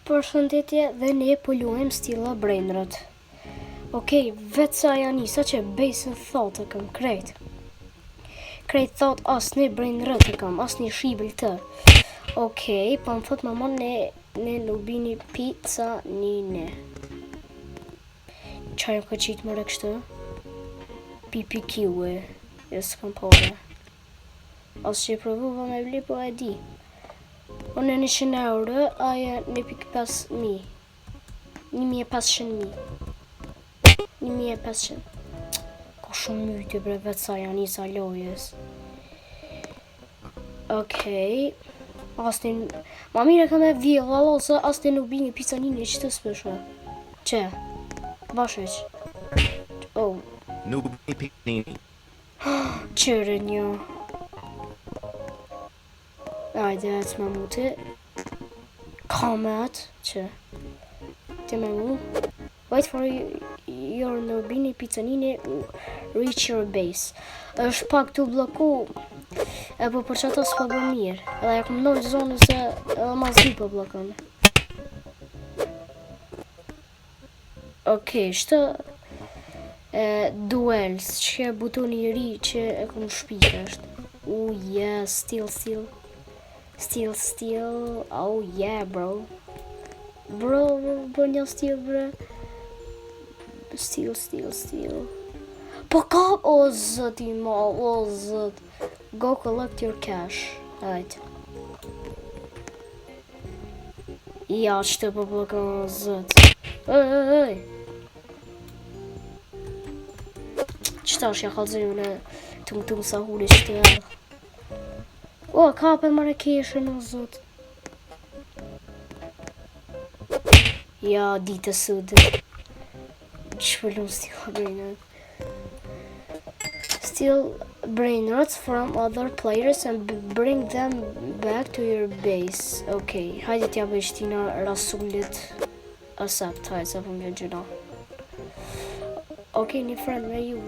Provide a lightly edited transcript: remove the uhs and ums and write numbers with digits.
Përshëndetje dhe ne po luajm stilla Brainrot. Okej, vetë sa ja nisa që base thotë këm krejt. Krejt thot asni Brainrot e kam, asni shibël të. Okej, po më thot mamon ne lubini pizza nine. Qaj ka qitë mëre kështë? PPQ-e, jesë kam pore. Asë që provuva me bli, po e di. Unë në 100 euro, aja 1.500. 1.500. 1.500. Ka shumë mytje bre vetë sa janë isa lojes. Okej. Astin... Ma mire ka me vjella, ose astin nuk bini pizza një që të spëshme. Që? Basheq. Oh. Nuk bini pizza një. Qërë një. Ajde, atë me mu ti. Comment, që. Ti me mu. Wait for your Nurbini Pizzanini reach your base. Është pak të bloku. E po për që ato s'po bë mirë. Edhe ja kom nojë zonës se edhe ma zi po blokon. Okej, shtë duels, që butoni i ri që e kom shpike është. Yeah, still. Oh yeah, bro. Bro një still, bro. Still. Po ka, o zëti ma, o zët. Go collect your cash. Ajt. Ja, që të po blokon o zët. Ej. Qëta është ja kalzëju në tung sa huli që të edhe. O, kape Marrakeshin o zët. Ja, ditë sudë. Shpëllum Steal Brainrots from other players and bring them back to your base. Okay, hajde t'ja bëjshtina Rasullit accept, hajde sa për një gjuna. Okay, një friend me ju.